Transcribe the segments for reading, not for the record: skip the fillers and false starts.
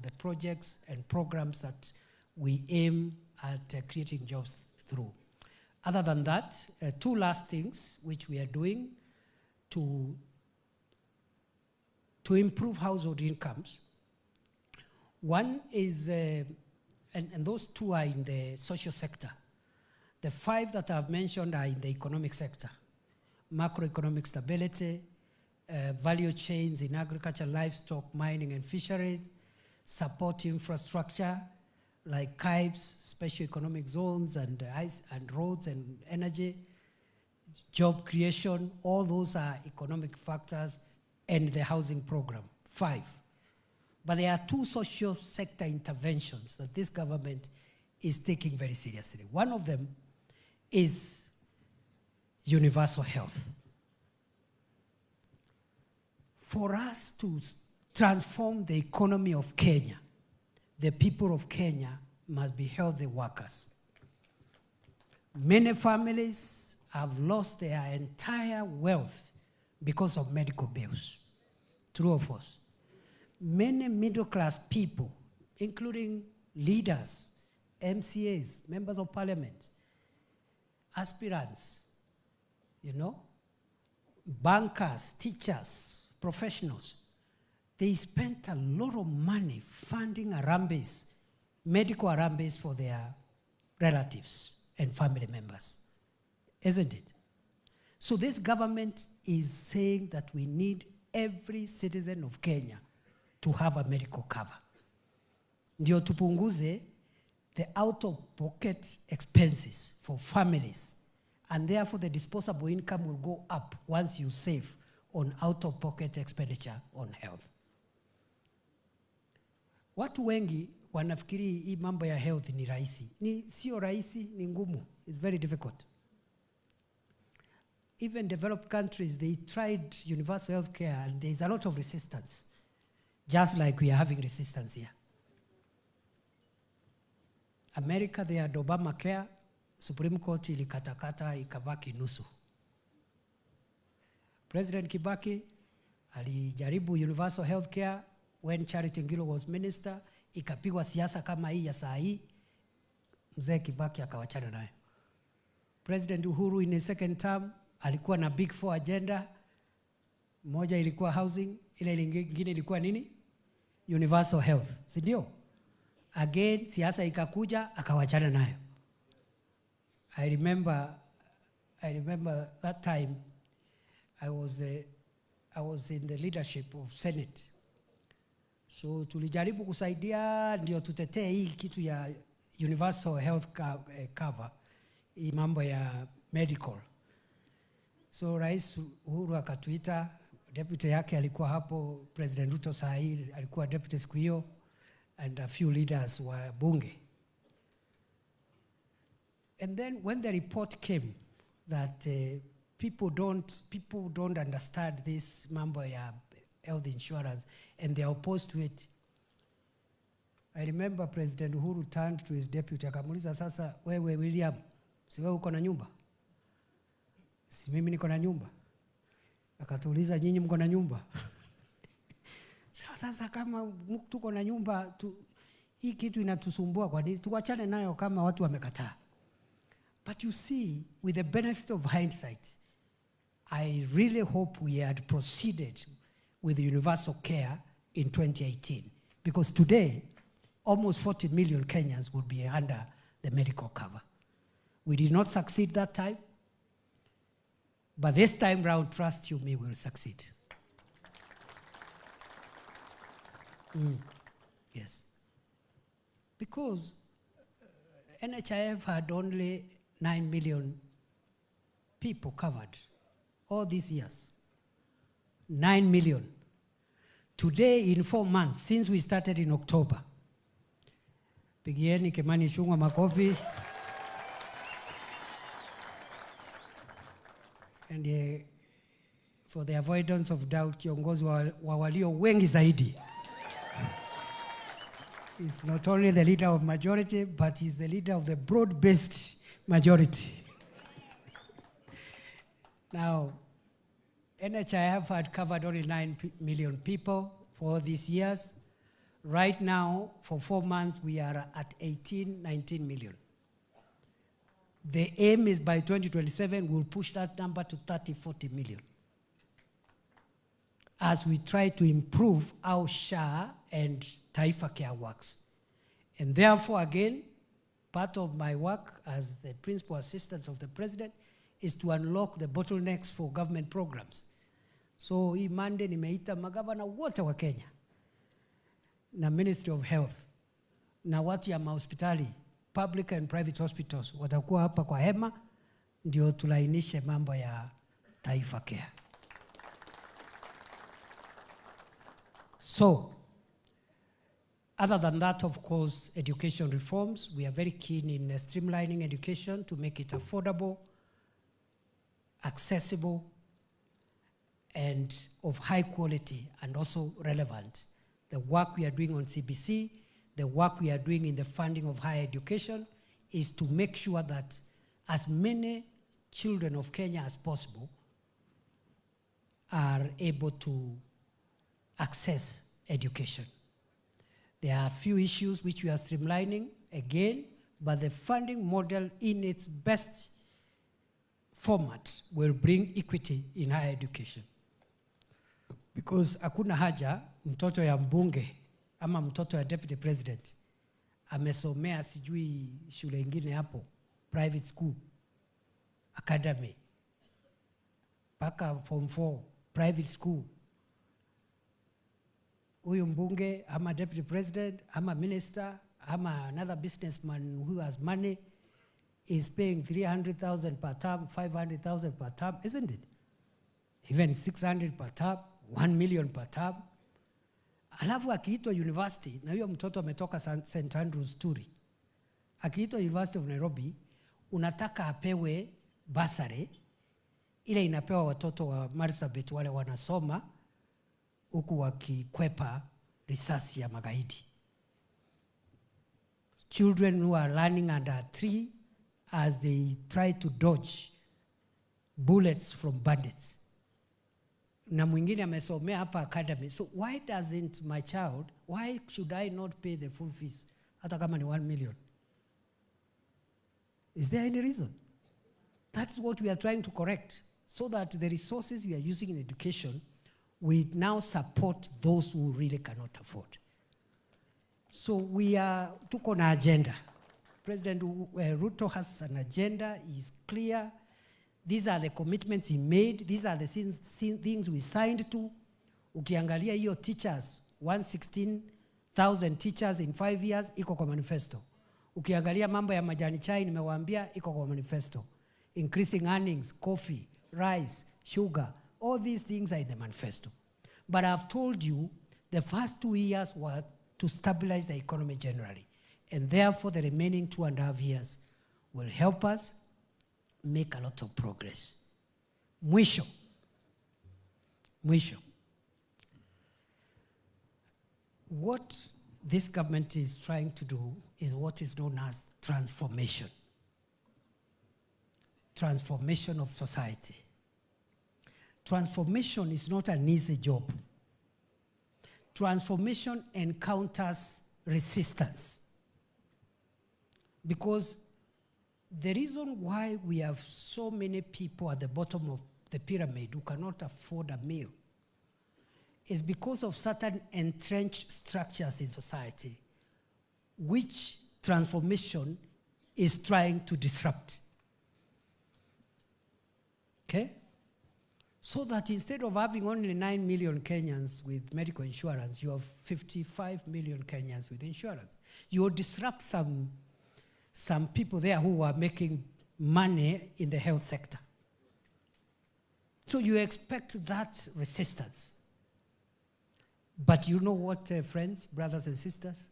the projects and programs that we aim at creating jobs through. Other than that, two last things which we are doing to improve household incomes. One is, and those two are in the social sector. The five that I've mentioned are in the economic sector. Macroeconomic stability, value chains in agriculture, livestock, mining and fisheries, support infrastructure like KIBs, special economic zones and roads and energy, job creation, all those are economic factors, and the housing program, 5. But there are 2 social sector interventions that this government is taking very seriously. One of them is universal health. For us to transform the economy of Kenya, the people of Kenya must be healthy workers. Many families have lost their entire wealth because of medical bills. True or false? Many middle-class people, including leaders, MCAs, members of parliament, aspirants, bankers, teachers, professionals, they spent a lot of money funding Harambes, medical Harambes for their relatives and family members, isn't it? So this government is saying that we need every citizen of Kenya to have a medical cover. Ndio tupunguze the out-of-pocket expenses for families, and therefore the disposable income will go up once you save on out-of-pocket expenditure on health. Watu wengi wanafikiri hii mambo ya health ni rahisi. Sio rahisi, ni ngumu. It's very difficult. Even developed countries, they tried universal health care and there's a lot of resistance, just like we are having resistance here. America, they had Obamacare, Supreme Court ilikatakata ikabaki nusu. President Kibaki alijaribu universal health care when Charity Ngilu was minister, ikapigwa siasa kama hii ya saa hii, mzee Kibaki akawachana nayo. President Uhuru in his second term alikuwa na big 4 agenda. Moja ilikuwa housing, ile nyingine ilikuwa nini? Universal health, si ndio? Again siasa ikakuja akawachana nayo. I remember that time I was in the leadership of Senate. So tulijaribu kusaidia ndio tutetee hii kitu ya universal health cover, hii mambo ya medical. So Rais Uhuru akatuita, deputy yake alikuwa hapo, President Ruto saa hii alikuwa deputy siku hiyo, and a few leaders wa bunge. And then when the report came that people don't understand this mambo ya health insurance and they are opposed to it, I remember President Uhuru turned to his deputy akamuuliza, sasa wewe William, si wewe uko na nyumba? Si mimi niko na nyumba. Akatuuliza, nyinyi mko na nyumba? Sasa kama mtu uko na nyumba, hii kitu inatusumbua, kwa nini tuachane nayo kama watu wamekataa? But you see, with the benefit of hindsight, I really hope we had proceeded with universal care in 2018, because today almost 40 million Kenyans would be under the medical cover. We did not succeed that time, but this time round, trust you me, we'll succeed. Yes. Because NHIF had only 9 million people covered all these years. 9 million. Today, in 4 months, since we started in October, pigieni Kimani Ichung'wah makofi. And for the avoidance of doubt, kiongozi wa walio wengi zaidi. He's not only the leader of majority, but he's the leader of the broad-based majority. Now, NHIF had covered only 9 million people for all these years, Right now, for 4 months, we are at 18, 19 million. The aim is by 2027, we'll push that number to 30, 40 million. As we try to improve how SHA and Taifa Care works. And therefore, again, part of my work as the principal assistant of the president is to unlock the bottlenecks for government programs. So hii Monday nimeita magavana wote wa Kenya na Ministry of Health na watu ya mahospitali, public and private hospitals, watakuwa hapa kwa hema ndio tulainishe mambo ya Taifa Care. So, other than that, of course, education reforms. We are very keen in streamlining education to make it affordable, accessible, and of high quality and also relevant. The work we are doing on CBC, the work we are doing in the funding of higher education is to make sure that as many children of Kenya as possible are able to access education. There are a few issues which we are streamlining again, but the funding model in its best format will bring equity in higher education. Because hakuna haja mtoto ya mbunge ama mtoto ya deputy president amesomea sijui shule ingine hapo, private school, academy, paka form 4, private school. Huyu mbunge ama deputy president ama minister ama another businessman who has money is paying 300,000 per term, 500,000 per term, isn't it? Even 600 per term, 1 million per term. Alafu akiitwa university, na huyo mtoto ametoka St. Andrews Turi, akiitwa University of Nairobi, unataka apewe basare, ile inapewa watoto wa Marsabit wale wanasoma, huku wakikwepa risasi ya magaidi. Children who are learning under a tree as they try to dodge bullets from bandits. Na mwingine amesomea hapa academy. So why doesn't my child, why should I not pay the full fees? Hata kama ni 1 million. Is there any reason? That's what we are trying to correct. So that the resources we are using in education, we now support those who really cannot afford. So we are, tuko na agenda. President Ruto has an agenda, is clear. These are the commitments he made. These are the things we signed to. Ukiangalia hiyo teachers, 116,000 teachers in 5 years, iko kwa manifesto. Ukiangalia mambo ya majani chai, nimewaambia, iko kwa manifesto. Increasing earnings, coffee, rice, sugar, all these things are in the manifesto. But I've told you, the first 2 years were to stabilize the economy generally. And therefore, the remaining 2.5 years will help us make a lot of progress. Mwisho. What this government is trying to do is what is known as transformation. Transformation of society. Transformation is not an easy job. Transformation encounters resistance. Because the reason why we have so many people at the bottom of the pyramid who cannot afford a meal is because of certain entrenched structures in society, which transformation is trying to disrupt. Okay? So that instead of having only 9 million Kenyans with medical insurance, you have 55 million Kenyans with insurance. You will disrupt some people there who are making money in the health sector. So you expect that resistance. But you know what, friends, brothers and sisters?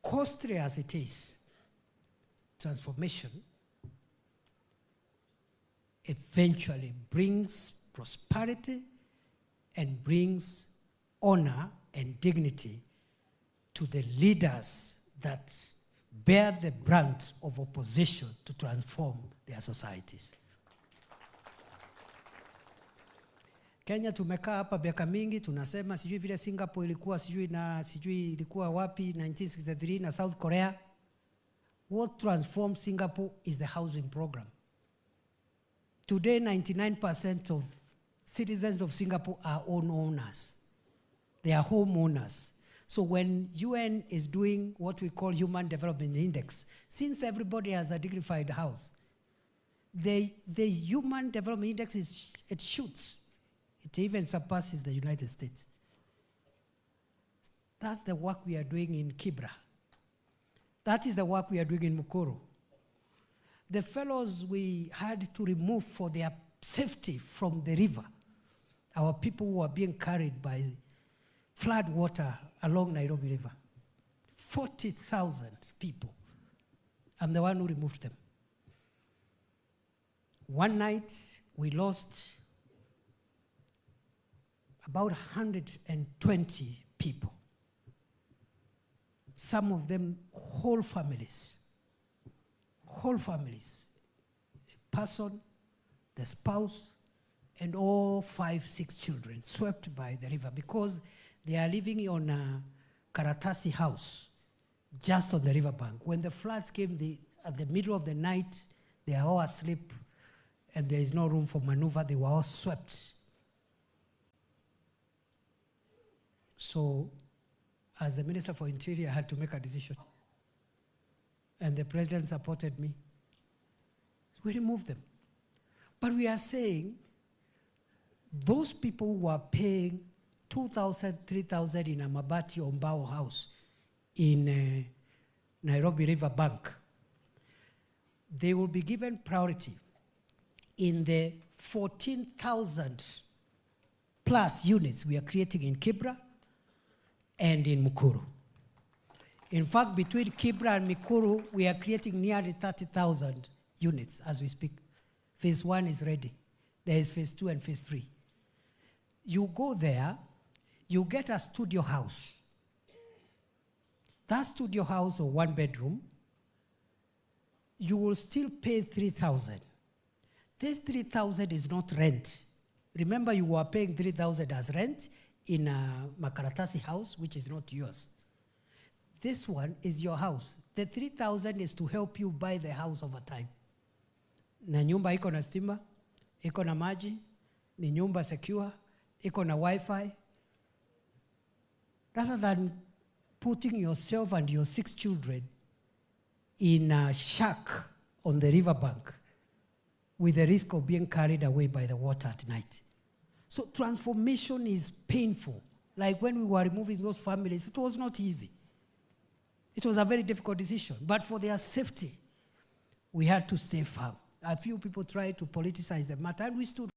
Costly as it is, transformation eventually brings prosperity and brings honor and dignity to the leaders that bear the brunt of opposition to transform their societies. Kenya tumekaa hapa miaka mingi tunasema sijui vile Singapore ilikuwa sijui ilikuwa wapi 1963 na South Korea. What transformed Singapore is the housing program. Today 99% of citizens of Singapore are owners. They are homeowners. So when UN is doing what we call Human Development Index, since everybody has a dignified house, the Human Development Index it shoots. It even surpasses the United States. That's the work we are doing in Kibra. That is the work we are doing in Mukuru. The fellows we had to remove for their safety from the river, our people who are being carried by flood water along Nairobi River. 40,000 people. I'm the one who removed them. One night, we lost about 120 people. Some of them whole families. Whole families. A person, the spouse, and all 5, 6 children swept by the river because they are living on a Makaratasi house just on the riverbank. When the floods came, at the middle of the night, they are all asleep and there is no room for maneuver. They were all swept. So, as the Minister for Interior, I had to make a decision. And the President supported me. We removed them. But we are saying, those people who are paying 2,000, 3,000 in a Mabati or Mbao house in Nairobi River Bank, they will be given priority in the 14,000 plus units we are creating in Kibra and in Mukuru. In fact, between Kibra and Mukuru, we are creating nearly 30,000 units as we speak. Phase 1 is ready. There is phase 2 and phase 3. You go there, you get a studio house. That studio house or 1 bedroom, you will still pay 3,000. This 3,000 is not rent. Remember, you were paying 3,000 as rent in a Makaratasi house, which is not yours. This one is your house. The 3,000 is to help you buy the house over time. Na nyumba iko na stima, iko na maji, ni nyumba secure, iko na Wi-Fi. Rather than putting yourself and your 6 children in a shack on the riverbank with the risk of being carried away by the water at night. So transformation is painful. Like when we were removing those families, it was not easy. It was a very difficult decision. But for their safety, we had to stay firm. A few people tried to politicize the matter, and we stood